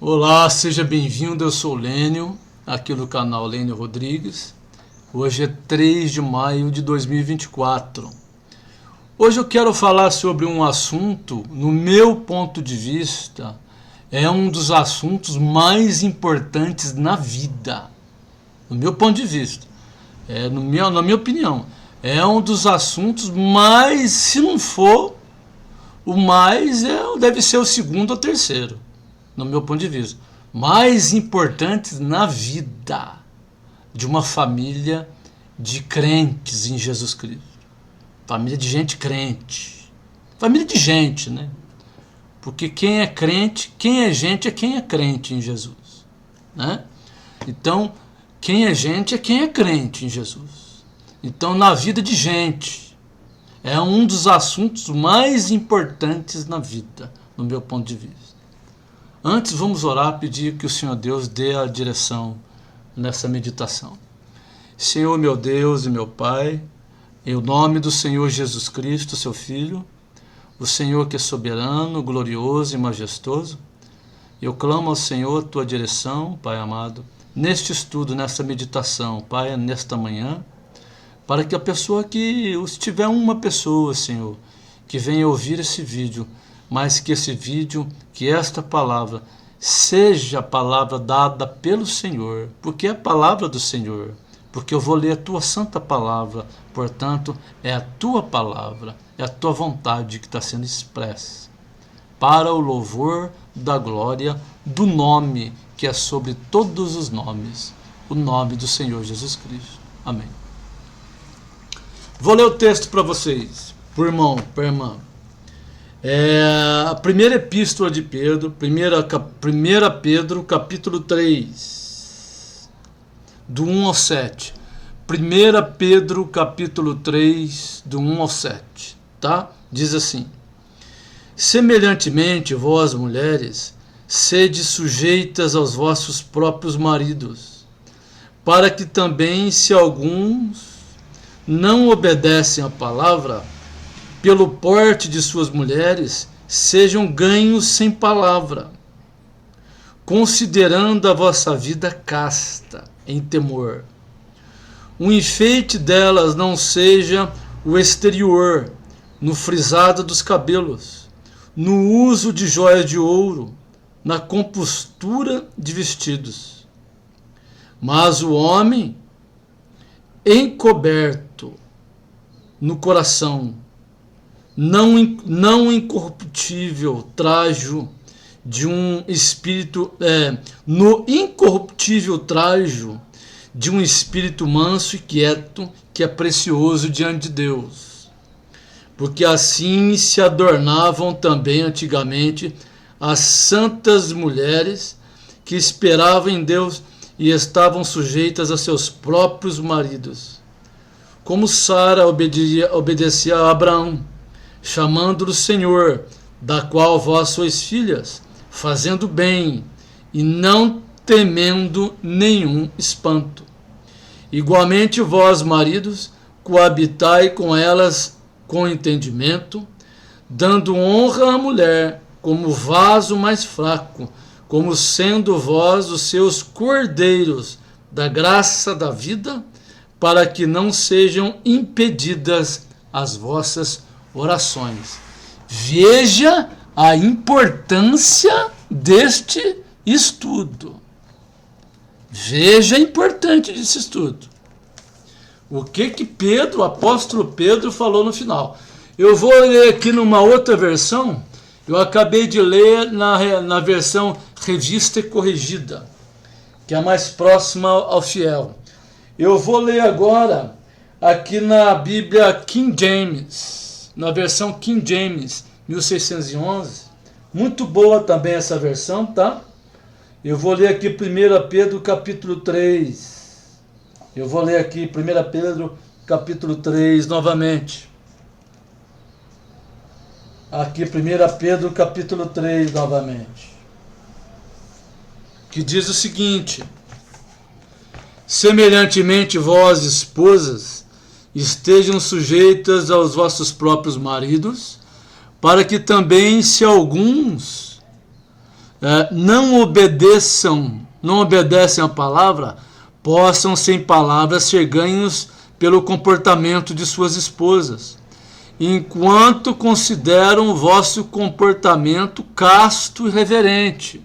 Olá, seja bem-vindo, eu sou o Lênio, aqui no canal Lênio Rodrigues. Hoje é 3 de maio de 2024. Hoje eu quero falar sobre um assunto, no meu ponto de vista, é um dos assuntos mais importantes na vida. No meu ponto de vista, na minha opinião, é um dos assuntos mais, se não for o mais, deve ser o segundo ou terceiro. No meu ponto de vista, mais importantes na vida de uma família de crentes em Jesus Cristo. Família de gente crente. Família de gente, né? Porque quem é crente, quem é gente é quem é crente em Jesus, né? Então, quem é gente é quem é crente em Jesus. Então, na vida de gente, é um dos assuntos mais importantes na vida, no meu ponto de vista. Antes, vamos orar, pedir que o Senhor Deus dê a direção nessa meditação. Senhor, meu Deus e meu Pai, em nome do Senhor Jesus Cristo, seu Filho, o Senhor que é soberano, glorioso e majestoso, eu clamo ao Senhor a tua direção, Pai amado, neste estudo, nessa meditação, Pai, nesta manhã, para que a pessoa que, se tiver uma pessoa, Senhor, que venha ouvir esse vídeo, mas que esse vídeo, que esta palavra, seja a palavra dada pelo Senhor, porque é a palavra do Senhor, porque eu vou ler a tua santa palavra, portanto, é a tua palavra, é a tua vontade que está sendo expressa, para o louvor da glória do nome que é sobre todos os nomes, o nome do Senhor Jesus Cristo. Amém. Vou ler o texto para vocês, por irmão, por irmã. A primeira epístola de Pedro, 1 Pedro, capítulo 3, do 1 ao 7. 1 Pedro, capítulo 3, do 1 ao 7, tá? Diz assim: semelhantemente, vós, mulheres, sede sujeitas aos vossos próprios maridos, para que também, se alguns não obedecem à palavra, pelo porte de suas mulheres, sejam ganhos sem palavra, considerando a vossa vida casta, em temor. O enfeite delas não seja o exterior, no frisado dos cabelos, no uso de joias de ouro, na compostura de vestidos. Mas o homem, encoberto no coração, não incorruptível trajo de um espírito, no incorruptível trajo de um espírito manso e quieto, que é precioso diante de Deus. Porque assim se adornavam também antigamente as santas mulheres que esperavam em Deus e estavam sujeitas a seus próprios maridos. Como Sara obedecia a Abraão, chamando-o Senhor, da qual vós sois filhas, fazendo bem e não temendo nenhum espanto. Igualmente vós, maridos, coabitai com elas com entendimento, dando honra à mulher como vaso mais fraco, como sendo vós os seus cordeiros da graça da vida, para que não sejam impedidas as vossas orações. Veja a importância deste estudo. Veja a importância desse estudo. O que Pedro, o apóstolo Pedro, falou no final. Eu vou ler aqui numa outra versão. Eu acabei de ler na versão revista e corrigida, que é mais próxima ao fiel. Eu vou ler agora aqui na Bíblia King James, na versão King James, 1611. Muito boa também essa versão, tá? Eu vou ler aqui 1 Pedro capítulo 3. Eu vou ler aqui 1 Pedro capítulo 3 novamente. Aqui 1 Pedro capítulo 3 novamente. Que diz o seguinte: semelhantemente vós, esposas, estejam sujeitas aos vossos próprios maridos, para que também, se alguns não obedecem a palavra, possam sem palavras ser ganhos pelo comportamento de suas esposas, enquanto consideram o vosso comportamento casto e reverente.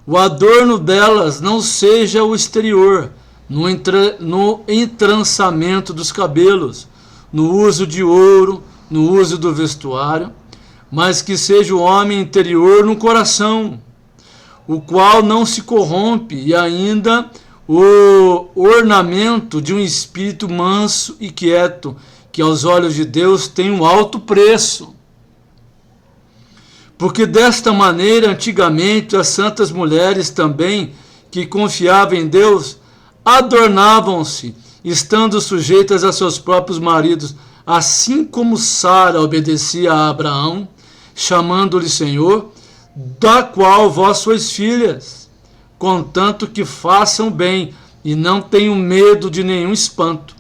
O adorno delas não seja o exterior, no entrançamento dos cabelos, no uso de ouro, no uso do vestuário, mas que seja o homem interior no coração, o qual não se corrompe, e ainda o ornamento de um espírito manso e quieto, que aos olhos de Deus tem um alto preço. Porque desta maneira, antigamente, as santas mulheres também, que confiavam em Deus, adornavam-se, estando sujeitas a seus próprios maridos, assim como Sara obedecia a Abraão, chamando-lhe Senhor, da qual vós sois filhas, contanto que façam bem e não tenham medo de nenhum espanto.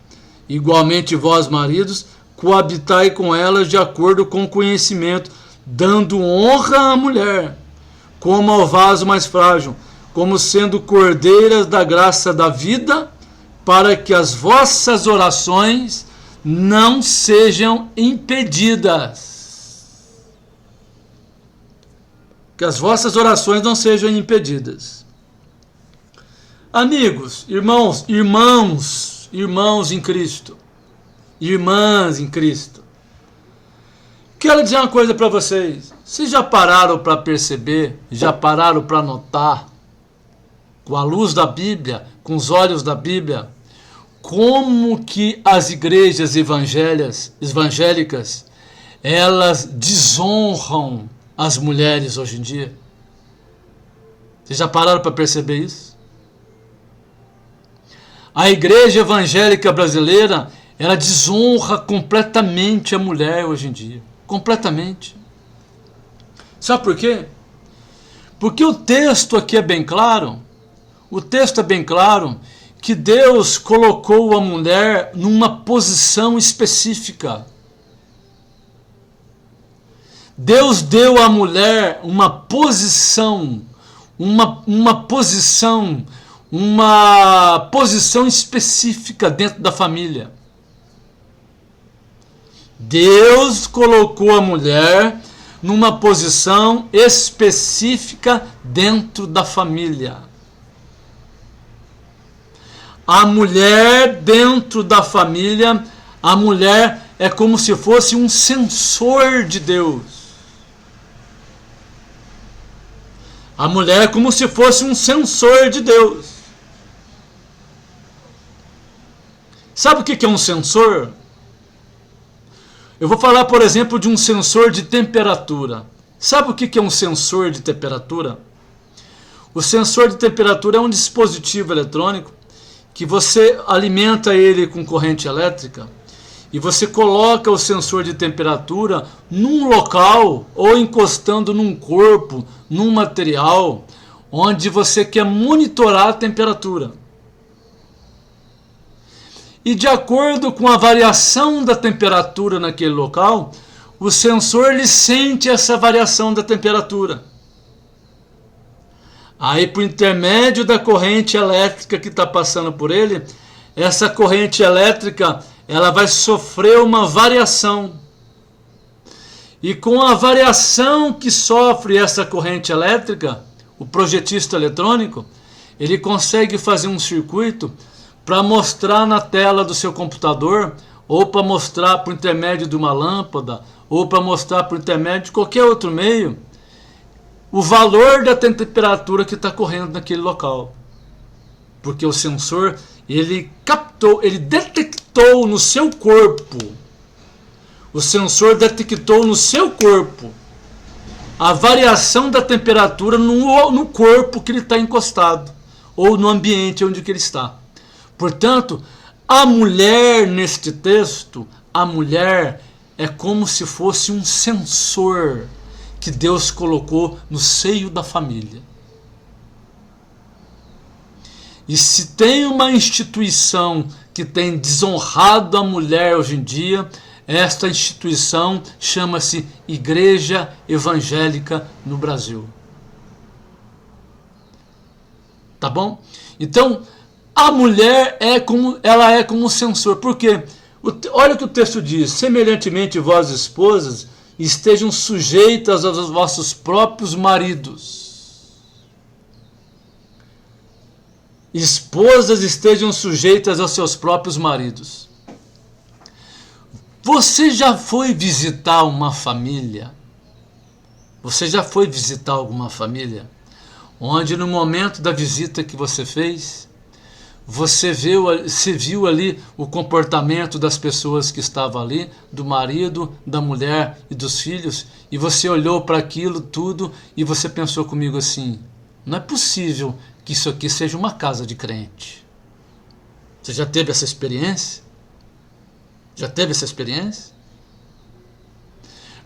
Igualmente vós, maridos, coabitai com elas de acordo com o conhecimento, dando honra à mulher, como ao vaso mais frágil, como sendo cordeiras da graça da vida, para que as vossas orações não sejam impedidas. Que as vossas orações não sejam impedidas. Amigos, irmãos em Cristo, irmãs em Cristo, quero dizer uma coisa para vocês. Vocês já pararam para perceber, já pararam para notar, com a luz da Bíblia, com os olhos da Bíblia, como que as igrejas evangélicas, elas desonram as mulheres hoje em dia? Vocês já pararam para perceber isso? A igreja evangélica brasileira, ela desonra completamente a mulher hoje em dia. Completamente. Sabe por quê? Porque o texto aqui é bem claro. O texto é bem claro que Deus colocou a mulher numa posição específica. Deus deu à mulher uma posição específica dentro da família. Deus colocou a mulher numa posição específica dentro da família. A mulher dentro da família, a mulher é como se fosse um sensor de Deus. A mulher é como se fosse um sensor de Deus. Sabe o que é um sensor? Eu vou falar, por exemplo, de um sensor de temperatura. Sabe o que é um sensor de temperatura? O sensor de temperatura é um dispositivo eletrônico que você alimenta ele com corrente elétrica e você coloca o sensor de temperatura num local ou encostando num corpo, num material onde você quer monitorar a temperatura. E de acordo com a variação da temperatura naquele local, o sensor ele sente essa variação da temperatura. Aí, por intermédio da corrente elétrica que está passando por ele, essa corrente elétrica ela vai sofrer uma variação. E com a variação que sofre essa corrente elétrica, o projetista eletrônico, ele consegue fazer um circuito para mostrar na tela do seu computador, ou para mostrar por intermédio de uma lâmpada, ou para mostrar por intermédio de qualquer outro meio, o valor da temperatura que está correndo naquele local. Porque o sensor, ele captou, ele detectou no seu corpo, o sensor detectou no seu corpo a variação da temperatura no corpo que ele está encostado, ou no ambiente onde que ele está. Portanto, a mulher neste texto, a mulher é como se fosse um sensor que Deus colocou no seio da família. E se tem uma instituição que tem desonrado a mulher hoje em dia, esta instituição chama-se Igreja Evangélica no Brasil. tá bom? Então, a mulher ela é como um censor. Por quê? Olha o que o texto diz: semelhantemente vós, esposas, estejam sujeitas aos vossos próprios maridos. Esposas estejam sujeitas aos seus próprios maridos. Você já foi visitar uma família? Você já foi visitar alguma família onde no momento da visita que você fez, você viu ali o comportamento das pessoas que estavam ali, do marido, da mulher e dos filhos, e você olhou para aquilo tudo e você pensou comigo assim: não é possível que isso aqui seja uma casa de crente. Você já teve essa experiência? Já teve essa experiência?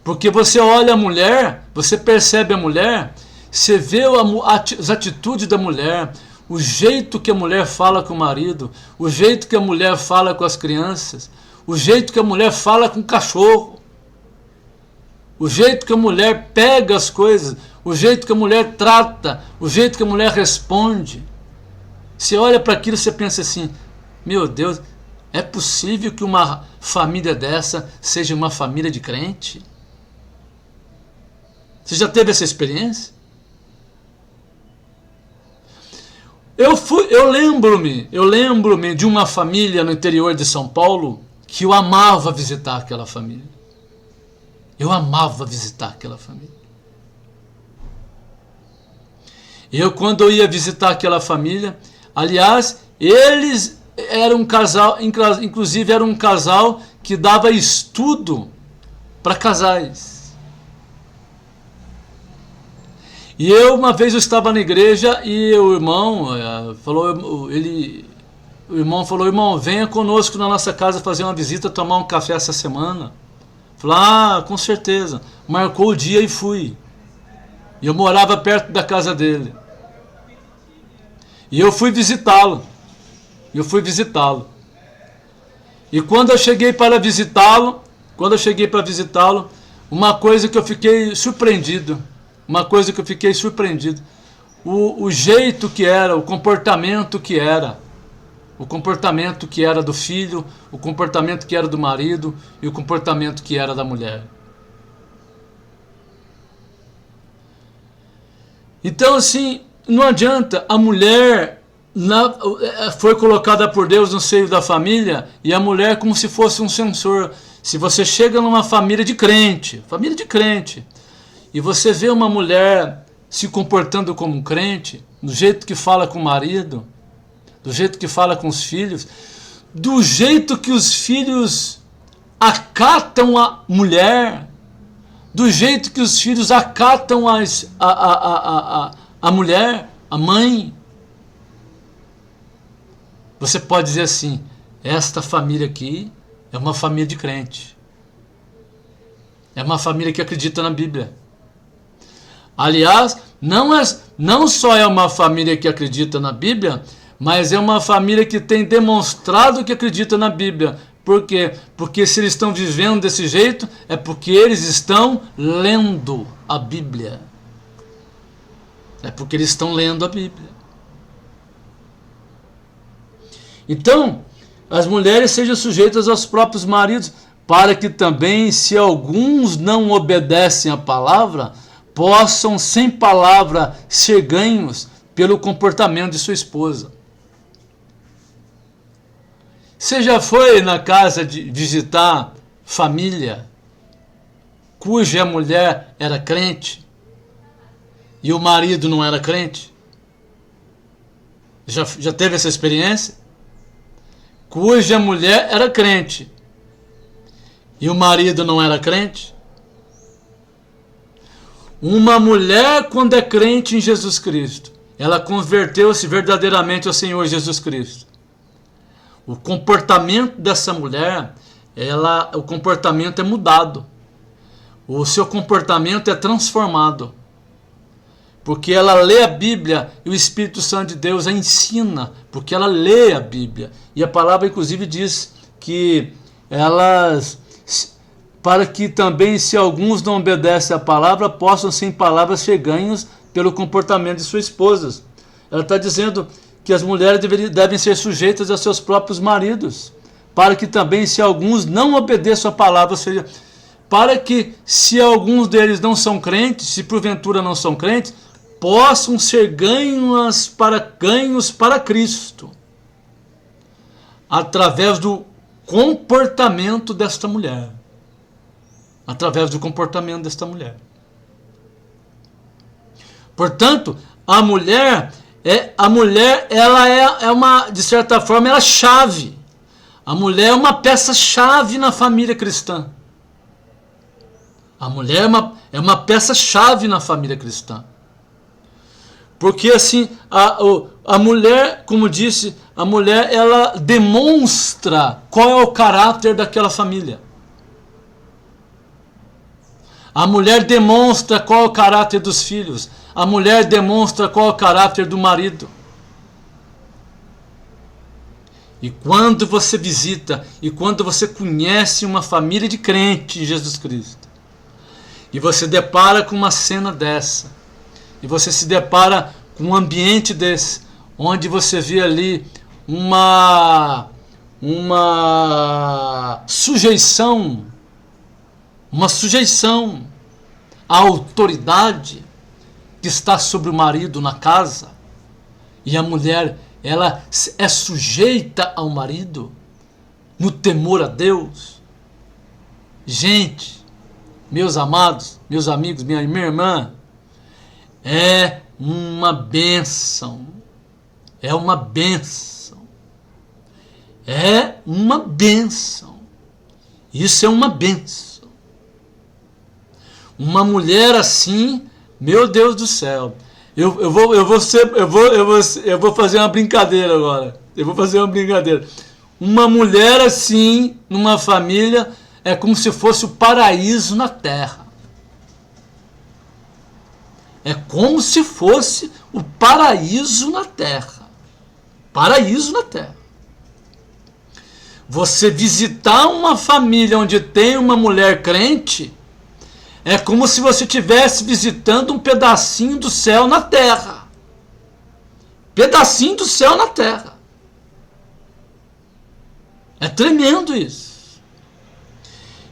Porque você olha a mulher, você percebe a mulher, você vê as atitudes da mulher, o jeito que a mulher fala com o marido, o jeito que a mulher fala com as crianças, o jeito que a mulher fala com o cachorro, o jeito que a mulher pega as coisas, o jeito que a mulher trata, o jeito que a mulher responde. Você olha para aquilo e você pensa assim: meu Deus, é possível que uma família dessa seja uma família de crente? Você já teve essa experiência? Eu lembro-me de uma família no interior de São Paulo que eu amava visitar aquela família. Eu amava visitar aquela família. Quando eu ia visitar aquela família, aliás, eles eram um casal, inclusive era um casal que dava estudo para casais. E uma vez eu estava na igreja e o irmão falou, irmão, venha conosco na nossa casa fazer uma visita, tomar um café essa semana. Falei, com certeza. Marcou o dia e fui. E eu morava perto da casa dele. E eu fui visitá-lo. E quando eu cheguei para visitá-lo, uma coisa que eu fiquei surpreendido. O jeito que era, o comportamento que era do filho, o comportamento que era do marido e o comportamento que era da mulher. Então, assim, não adianta, a mulher foi colocada por Deus no seio da família, e a mulher é como se fosse um censor. Se você chega numa família de crente, e você vê uma mulher se comportando como um crente, do jeito que fala com o marido, do jeito que fala com os filhos, do jeito que os filhos acatam a mulher, do jeito que os filhos acatam a mulher, a mãe, você pode dizer assim: esta família aqui é uma família de crente. É uma família que acredita na Bíblia. Aliás, não só é uma família que acredita na Bíblia, mas é uma família que tem demonstrado que acredita na Bíblia. Por quê? Porque se eles estão vivendo desse jeito, é porque eles estão lendo a Bíblia. É porque eles estão lendo a Bíblia. Então, as mulheres sejam sujeitas aos próprios maridos, para que também, se alguns não obedecem à palavra, possam, sem palavra, ser ganhos pelo comportamento de sua esposa. Você já foi na casa de visitar família cuja mulher era crente e o marido não era crente? Já teve essa experiência? Cuja mulher era crente e o marido não era crente? Uma mulher, quando é crente em Jesus Cristo, ela converteu-se verdadeiramente ao Senhor Jesus Cristo. O comportamento dessa mulher, o comportamento é mudado. O seu comportamento é transformado. Porque ela lê a Bíblia e o Espírito Santo de Deus a ensina, porque ela lê a Bíblia. E a palavra inclusive diz que para que também, se alguns não obedecem à palavra, possam sem palavras ser ganhos pelo comportamento de suas esposas. Ela está dizendo que as mulheres devem ser sujeitas a seus próprios maridos, para que também, se alguns não obedeçam a palavra, ou seja, para que, se alguns deles não são crentes, se porventura não são crentes, possam ser ganhos para Cristo, através do comportamento desta mulher. Através do comportamento desta mulher. Portanto, a mulher ela é uma, de certa forma, ela é chave. A mulher é uma peça-chave na família cristã. A mulher é uma peça-chave na família cristã. Porque assim, a mulher, como disse, a mulher ela demonstra qual é o caráter daquela família. A mulher demonstra qual é o caráter dos filhos. A mulher demonstra qual é o caráter do marido. E quando você visita, e quando você conhece uma família de crente em Jesus Cristo, e você depara com uma cena dessa, e você se depara com um ambiente desse, onde você vê ali uma sujeição à autoridade que está sobre o marido na casa, e a mulher ela é sujeita ao marido no temor a Deus. Gente, meus amados, meus amigos, minha irmã, é uma bênção. É uma bênção. É uma bênção. Isso é uma bênção. Uma mulher assim, meu Deus do céu. Eu vou fazer uma brincadeira agora. Eu vou fazer uma brincadeira. Uma mulher assim, numa família, é como se fosse o paraíso na terra. É como se fosse o paraíso na terra. Paraíso na terra. Você visitar uma família onde tem uma mulher crente, é como se você estivesse visitando um pedacinho do céu na terra. Pedacinho do céu na terra. É tremendo isso.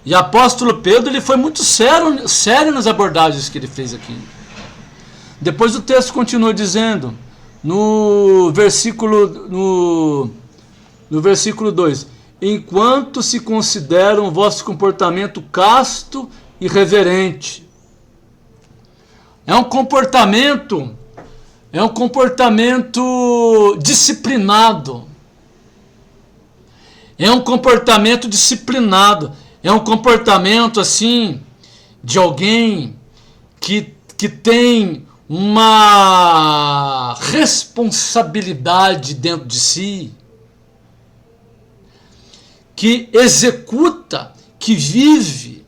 E o apóstolo Pedro ele foi muito sério nas abordagens que ele fez aqui. Depois o texto continua dizendo, no versículo 2, enquanto se consideram o vosso comportamento casto e reverente. É um comportamento disciplinado. É um comportamento disciplinado. É um comportamento assim de alguém que tem uma responsabilidade dentro de si, que executa, que vive,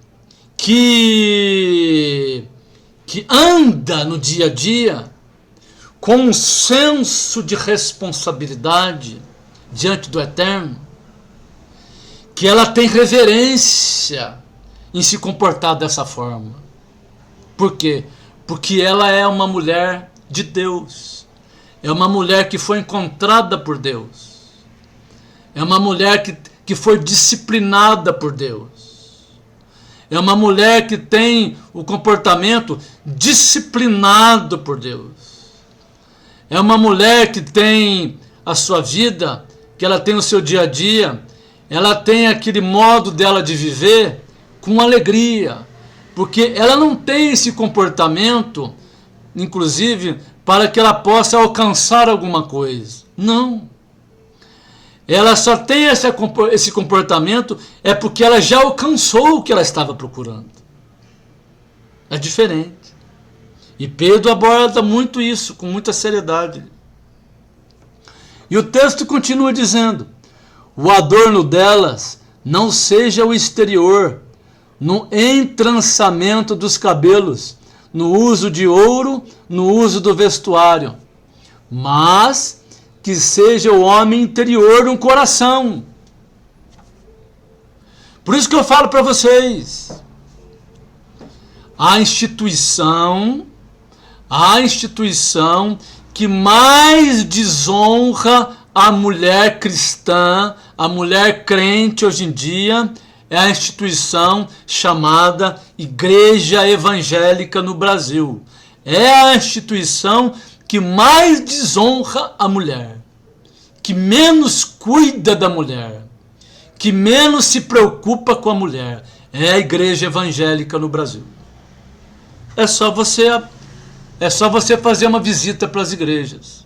que anda no dia a dia com um senso de responsabilidade diante do Eterno, que ela tem reverência em se comportar dessa forma. Por quê? Porque ela é uma mulher de Deus. É uma mulher que foi encontrada por Deus. É uma mulher que foi disciplinada por Deus. É uma mulher que tem o comportamento disciplinado por Deus. É uma mulher que tem a sua vida, que ela tem o seu dia a dia, ela tem aquele modo dela de viver com alegria. Porque ela não tem esse comportamento, inclusive, para que ela possa alcançar alguma coisa. Não. Ela só tem esse comportamento é porque ela já alcançou o que ela estava procurando. É diferente. E Pedro aborda muito isso, com muita seriedade. E o texto continua dizendo, o adorno delas não seja o exterior, no entrançamento dos cabelos, no uso de ouro, no uso do vestuário, mas que seja o homem interior no coração. Por isso que eu falo para vocês, a instituição que mais desonra a mulher cristã, a mulher crente hoje em dia, é a instituição chamada Igreja Evangélica no Brasil. É a instituição que mais desonra a mulher, que menos cuida da mulher, que menos se preocupa com a mulher. É a Igreja Evangélica no Brasil. É só você fazer uma visita para as igrejas.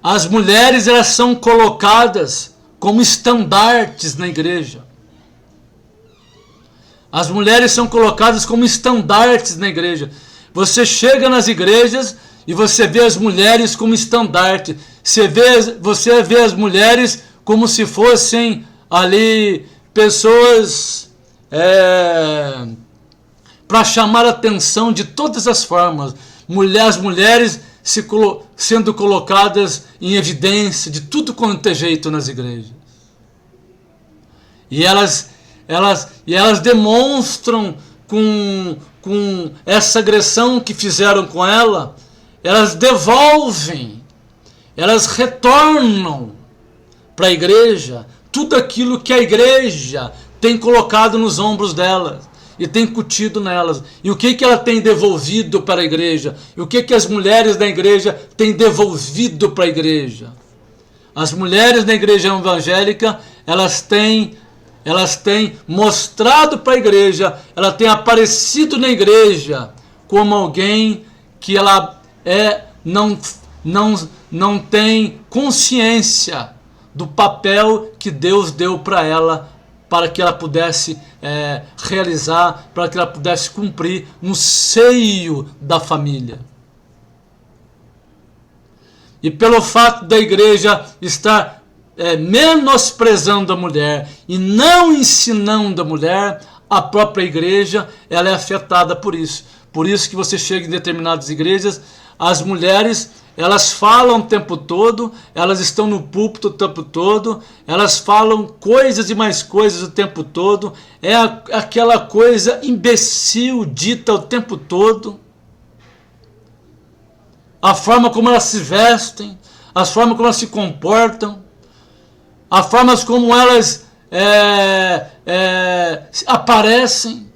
As mulheres, elas são colocadas como estandartes na igreja. As mulheres são colocadas como estandartes na igreja. Você chega nas igrejas e você vê as mulheres como estandarte. Você vê as mulheres como se fossem ali pessoas para chamar a atenção de todas as formas. As mulheres sendo colocadas em evidência de tudo quanto é jeito nas igrejas. E elas demonstram com essa agressão que fizeram com ela, elas devolvem, elas retornam para a igreja tudo aquilo que a igreja tem colocado nos ombros delas e tem incutido nelas. E o que ela tem devolvido para a igreja? E o que as mulheres da igreja têm devolvido para a igreja? As mulheres da igreja evangélica, elas têm mostrado para a igreja, ela tem aparecido na igreja como alguém que ela não tem consciência do papel que Deus deu para ela, para que ela pudesse realizar, para que ela pudesse cumprir no seio da família. E pelo fato da igreja estar menosprezando a mulher e não ensinando a mulher, a própria igreja ela é afetada por isso. Por isso que você chega em determinadas igrejas, as mulheres, elas falam o tempo todo, elas estão no púlpito o tempo todo, elas falam coisas e mais coisas o tempo todo, é aquela coisa imbecil dita o tempo todo. A forma como elas se vestem, a forma como elas se comportam, a forma como elas aparecem.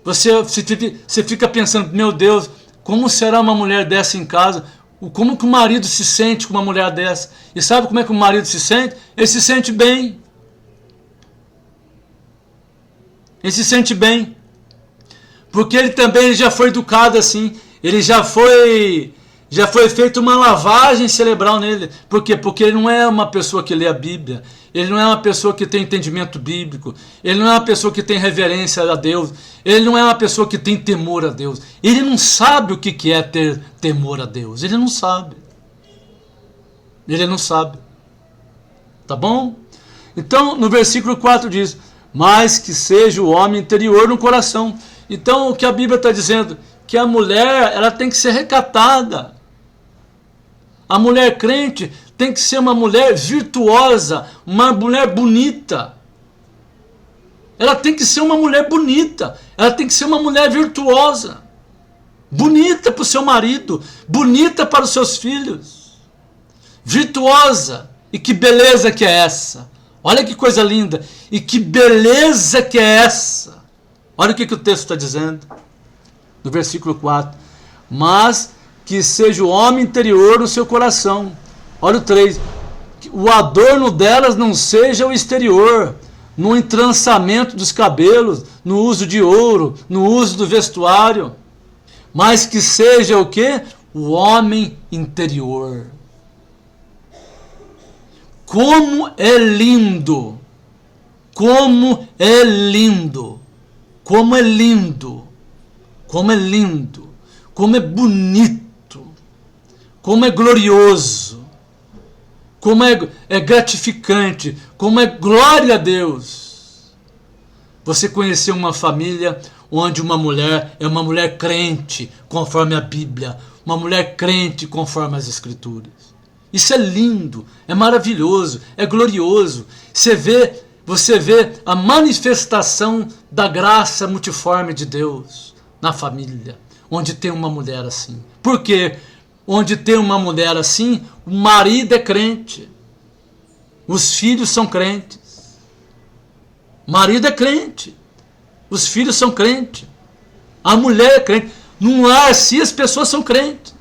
Você fica pensando, meu Deus, como será uma mulher dessa em casa? Como que o marido se sente com uma mulher dessa? E sabe como é que o marido se sente? Ele se sente bem. Ele se sente bem. Porque ele também já foi educado assim. Ele já foi feita uma lavagem cerebral nele. Por quê? Porque ele não é uma pessoa que lê a Bíblia. Ele não é uma pessoa que tem entendimento bíblico. Ele não é uma pessoa que tem reverência a Deus. Ele não é uma pessoa que tem temor a Deus. Ele não sabe o que é ter temor a Deus. Ele não sabe. Ele não sabe. Tá bom? Então, no versículo 4 diz, mas que seja o homem interior no coração. Então, o que a Bíblia está dizendo? Que a mulher, ela tem que ser recatada. A mulher crente tem que ser uma mulher virtuosa, uma mulher bonita. Ela tem que ser uma mulher bonita. Ela tem que ser uma mulher virtuosa. Bonita para o seu marido, bonita para os seus filhos. Virtuosa. E que beleza que é essa? Olha que coisa linda. E que beleza que é essa? Olha o que o texto está dizendo. No versículo 4. Mas que seja o homem interior no seu coração. Olha o 3. O adorno delas não seja o exterior, no entrançamento dos cabelos, no uso de ouro, no uso do vestuário, mas que seja o quê? O homem interior. Como é lindo! Como é lindo! Como é lindo! Como é lindo! Como é bonito! Como é glorioso! Como é gratificante, como é glória a Deus. Você conheceu uma família onde uma mulher é uma mulher crente, conforme a Bíblia, uma mulher crente conforme as Escrituras. Isso é lindo, é maravilhoso, é glorioso. Você vê a manifestação da graça multiforme de Deus na família, onde tem uma mulher assim. Por quê? Onde tem uma mulher assim, o marido é crente. Os filhos são crentes. O marido é crente. Os filhos são crentes. A mulher é crente. Num lar assim, as pessoas são crentes.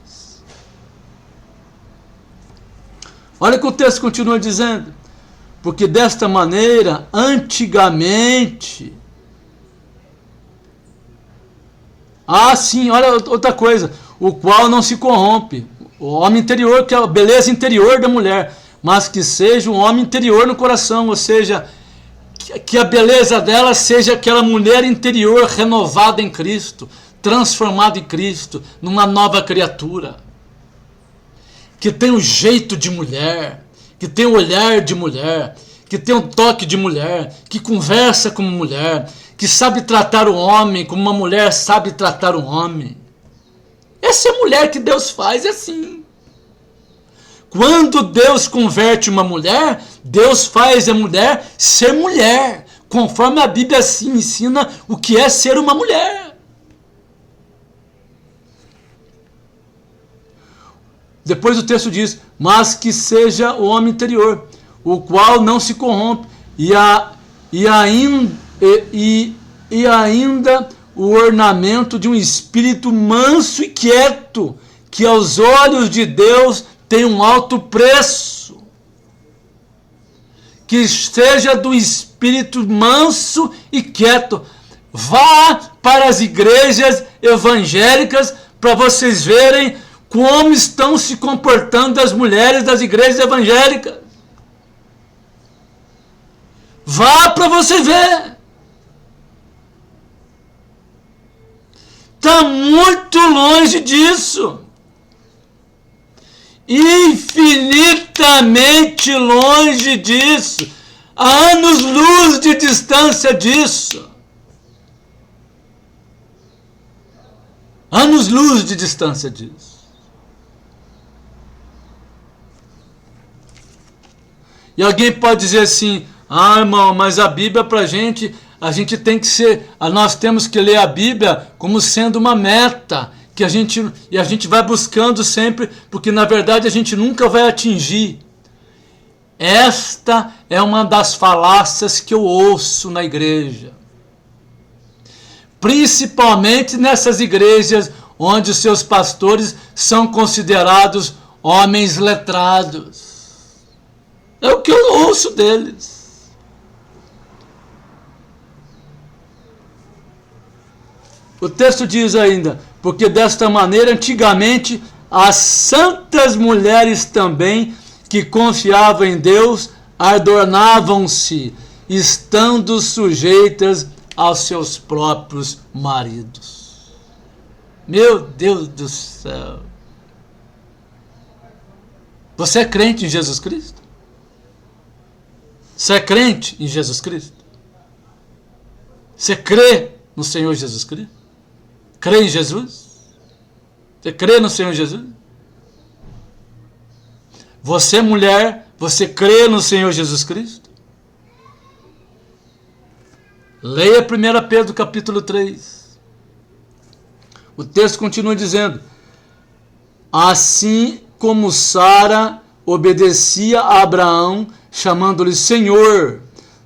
Olha o que o texto continua dizendo. Porque desta maneira, antigamente... Ah, sim, olha outra coisa. O qual não se corrompe. O homem interior, que é a beleza interior da mulher. Mas que seja um homem interior no coração. Ou seja, que a beleza dela seja aquela mulher interior renovada em Cristo. Transformada em Cristo. Numa nova criatura. Que tem o jeito de mulher. Que tem o olhar de mulher. Que tem o toque de mulher. Que conversa como mulher. Que sabe tratar o homem como uma mulher sabe tratar um homem. Essa é a mulher que Deus faz assim. Quando Deus converte uma mulher, Deus faz a mulher ser mulher, conforme a Bíblia assim ensina o que é ser uma mulher. Depois o texto diz, mas que seja o homem interior, o qual não se corrompe, e ainda o ornamento de um espírito manso e quieto, que aos olhos de Deus tem um alto preço. Que seja do espírito manso e quieto. Vá para as igrejas evangélicas para vocês verem como estão se comportando as mulheres das igrejas evangélicas. Vá para você ver. Está muito longe disso. Infinitamente longe disso. Há anos-luz de distância disso. Anos-luz de distância disso. E alguém pode dizer assim, ah, irmão, mas a Bíblia pra gente... A gente tem que ser, nós temos que ler a Bíblia como sendo uma meta, que a gente vai buscando sempre, porque na verdade a gente nunca vai atingir. Esta é uma das falácias que eu ouço na igreja. Principalmente nessas igrejas onde os seus pastores são considerados homens letrados. É o que eu ouço deles. O texto diz ainda, porque desta maneira antigamente as santas mulheres também que confiavam em Deus adornavam-se, estando sujeitas aos seus próprios maridos. Meu Deus do céu! Você é crente em Jesus Cristo? Você é crente em Jesus Cristo? Você crê no Senhor Jesus Cristo? Crê em Jesus? Você crê no Senhor Jesus? Você, mulher, você crê no Senhor Jesus Cristo? Leia 1 Pedro capítulo 3. O texto continua dizendo, assim como Sara obedecia a Abraão, chamando-lhe Senhor,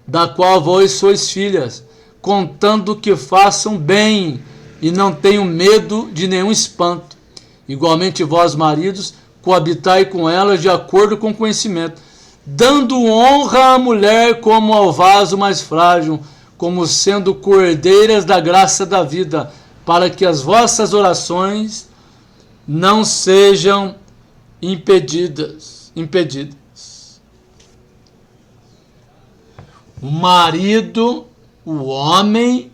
da qual vós sois filhas, contando que façam bem, e não tenham medo de nenhum espanto. Igualmente vós, maridos, coabitai com elas de acordo com o conhecimento, dando honra à mulher como ao vaso mais frágil, como sendo cordeiras da graça da vida, para que as vossas orações não sejam impedidas. O marido, o homem,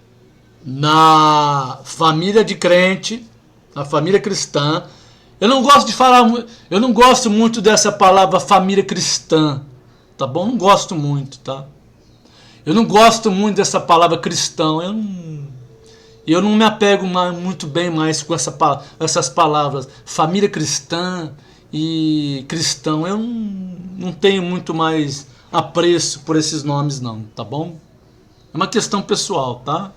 na família de crente, na família cristã, eu não gosto muito dessa palavra família cristã, tá bom? Não gosto muito, tá? Eu não gosto muito dessa palavra cristão, eu não me apego muito bem mais com essas palavras, família cristã e cristão, eu não tenho muito mais apreço por esses nomes não, tá bom? É uma questão pessoal, tá?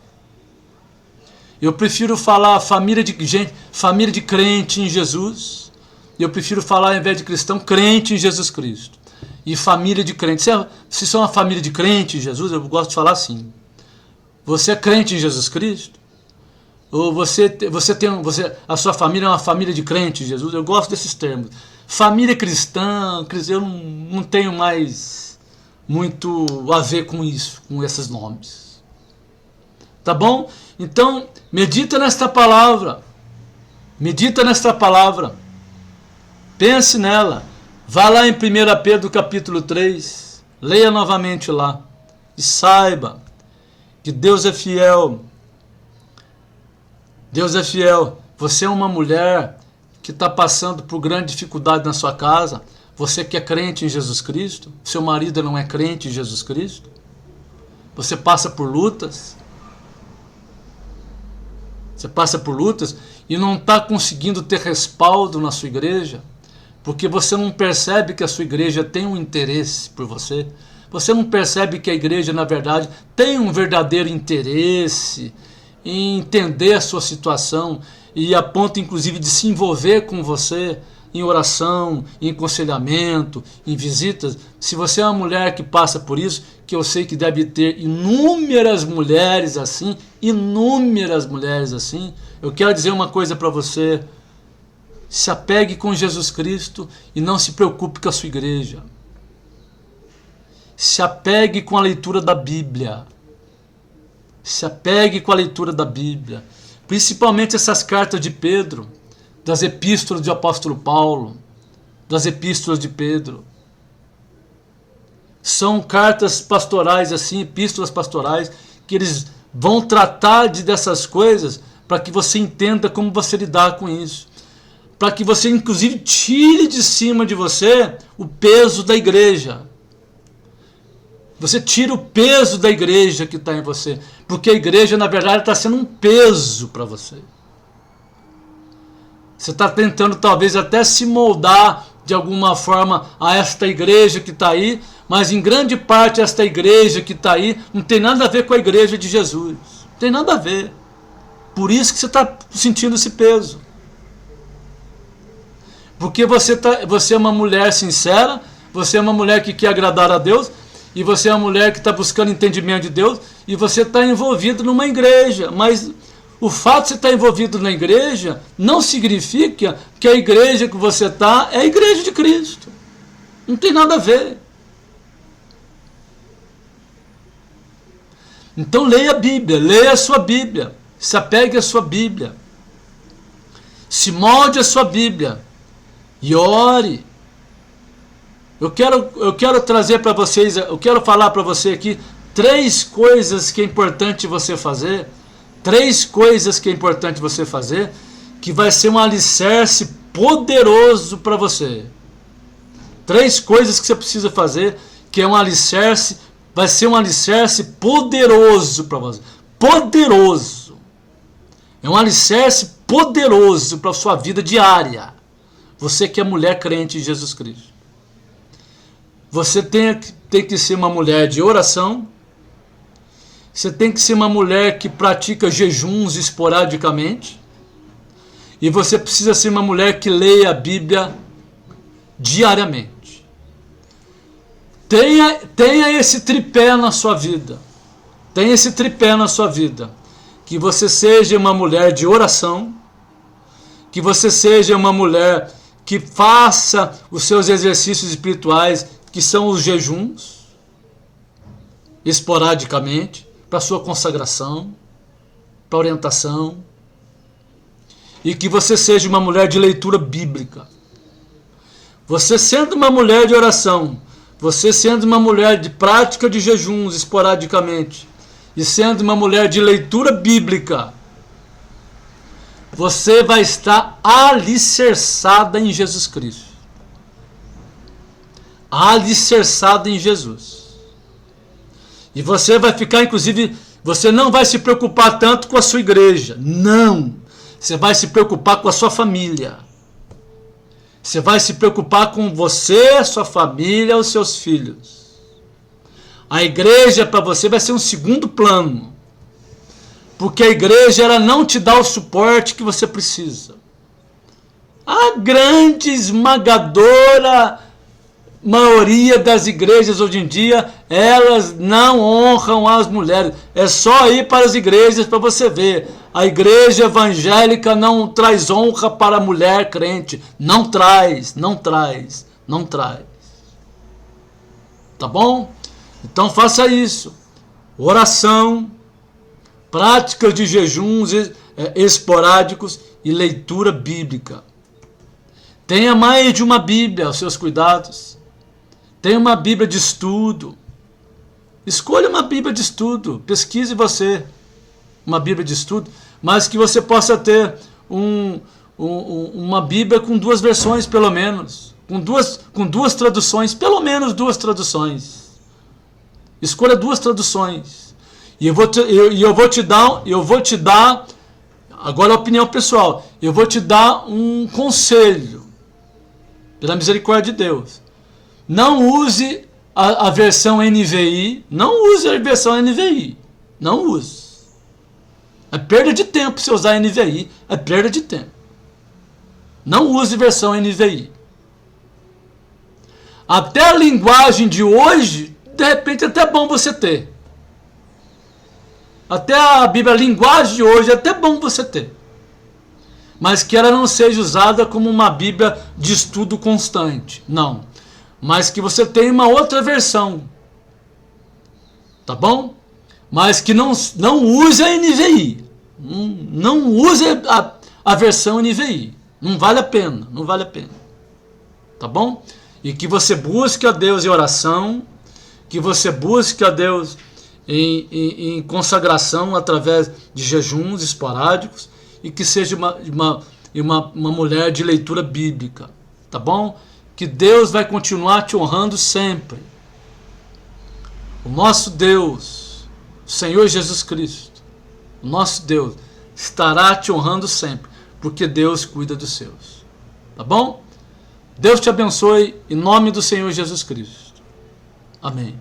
Eu prefiro falar família de gente, família de crente em Jesus. Eu prefiro falar, ao invés de cristão, crente em Jesus Cristo. E família de crente. Se são uma família de crente em Jesus, eu gosto de falar assim. Você é crente em Jesus Cristo? Ou a sua família é uma família de crente em Jesus? Eu gosto desses termos. Família cristã, eu não tenho mais muito a ver com isso, com esses nomes. Tá bom? Então, medita nesta palavra. Medita nesta palavra. Pense nela. Vá lá em 1 Pedro capítulo 3. Leia novamente lá. E saiba que Deus é fiel. Deus é fiel. Você é uma mulher que está passando por grande dificuldade na sua casa. Você que é crente em Jesus Cristo. Seu marido não é crente em Jesus Cristo. Você passa por lutas. Você passa por lutas e não está conseguindo ter respaldo na sua igreja, porque você não percebe que a sua igreja tem um interesse por você. Você não percebe que a igreja, na verdade, tem um verdadeiro interesse em entender a sua situação e a ponto, inclusive, de se envolver com você em oração, em aconselhamento, em visitas. Se você é uma mulher que passa por isso, que eu sei que deve ter inúmeras mulheres assim, eu quero dizer uma coisa para você: se apegue com Jesus Cristo e não se preocupe com a sua igreja. Se apegue com a leitura da Bíblia. Se apegue com a leitura da Bíblia. Principalmente essas cartas de Pedro, das epístolas do apóstolo Paulo, das epístolas de Pedro. São cartas pastorais, assim, epístolas pastorais, que eles vão tratar dessas coisas para que você entenda como você lidar com isso. Para que você, inclusive, tire de cima de você o peso da igreja. Você tira o peso da igreja que está em você. Porque a igreja, na verdade, está sendo um peso para você. Você está tentando, talvez, até se moldar de alguma forma a esta igreja que está aí, mas em grande parte esta igreja que está aí não tem nada a ver com a igreja de Jesus. Não tem nada a ver. Por isso que você está sentindo esse peso. Porque você é uma mulher sincera, você é uma mulher que quer agradar a Deus, e você é uma mulher que está buscando entendimento de Deus, e você está envolvido numa igreja. Mas o fato de você estar envolvido na igreja não significa que a igreja que você está é a igreja de Cristo. Não tem nada a ver. Então leia a Bíblia, leia a sua Bíblia, se apegue à sua Bíblia, se molde a sua Bíblia e ore. Eu quero trazer para vocês, eu quero falar para você aqui 3 coisas que é importante você fazer, 3 coisas que é importante você fazer, que vai ser um alicerce poderoso para você. 3 coisas que você precisa fazer, que é um alicerce, vai ser um alicerce poderoso para você. Poderoso. É um alicerce poderoso para a sua vida diária. Você que é mulher crente em Jesus Cristo. Você tem que ser uma mulher de oração. Você tem que ser uma mulher que pratica jejuns esporadicamente. E você precisa ser uma mulher que leia a Bíblia diariamente. Tenha esse tripé na sua vida. Tenha esse tripé na sua vida. Que você seja uma mulher de oração. Que você seja uma mulher que faça os seus exercícios espirituais, que são os jejuns, esporadicamente, para sua consagração, para orientação. E que você seja uma mulher de leitura bíblica. Você sendo uma mulher de oração, você sendo uma mulher de prática de jejuns esporadicamente, e sendo uma mulher de leitura bíblica, você vai estar alicerçada em Jesus Cristo. Alicerçada em Jesus. E você vai ficar, inclusive, você não vai se preocupar tanto com a sua igreja. Não. Você vai se preocupar com a sua família. Você vai se preocupar com você, a sua família, os seus filhos. A igreja para você vai ser um segundo plano. Porque a igreja ela não te dá o suporte que você precisa. A grande, esmagadora maioria das igrejas hoje em dia, elas não honram as mulheres. É só ir para as igrejas para você ver. A igreja evangélica não traz honra para a mulher crente. Não traz, não traz, não traz. Tá bom? Então faça isso. Oração, práticas de jejuns esporádicos e leitura bíblica. Tenha mais de uma Bíblia aos seus cuidados. Tenha uma Bíblia de estudo. Escolha uma Bíblia de estudo. Pesquise você uma Bíblia de estudo, mas que você possa ter uma Bíblia com 2 versões, pelo menos. Com duas traduções, pelo menos 2 traduções. Escolha 2 traduções. E eu vou te dar, agora a opinião pessoal, eu vou te dar um conselho, pela misericórdia de Deus. Não use a versão NVI, não use a versão NVI, não use. É perda de tempo se usar NVI, é perda de tempo. Não use versão NVI. Até a linguagem de hoje, de repente é até bom você ter. Até a Bíblia, a linguagem de hoje, é até bom você ter. Mas que ela não seja usada como uma Bíblia de estudo constante, não. Mas que você tenha uma outra versão, tá bom? Mas que não use a NVI, não use a versão NVI, não vale a pena, não vale a pena, tá bom? E que você busque a Deus em oração, que você busque a Deus em consagração através de jejuns esporádicos, e que seja uma mulher de leitura bíblica, tá bom? Que Deus vai continuar te honrando sempre. O nosso Deus, o Senhor Jesus Cristo, o nosso Deus, estará te honrando sempre, porque Deus cuida dos seus. Tá bom? Deus te abençoe, em nome do Senhor Jesus Cristo. Amém.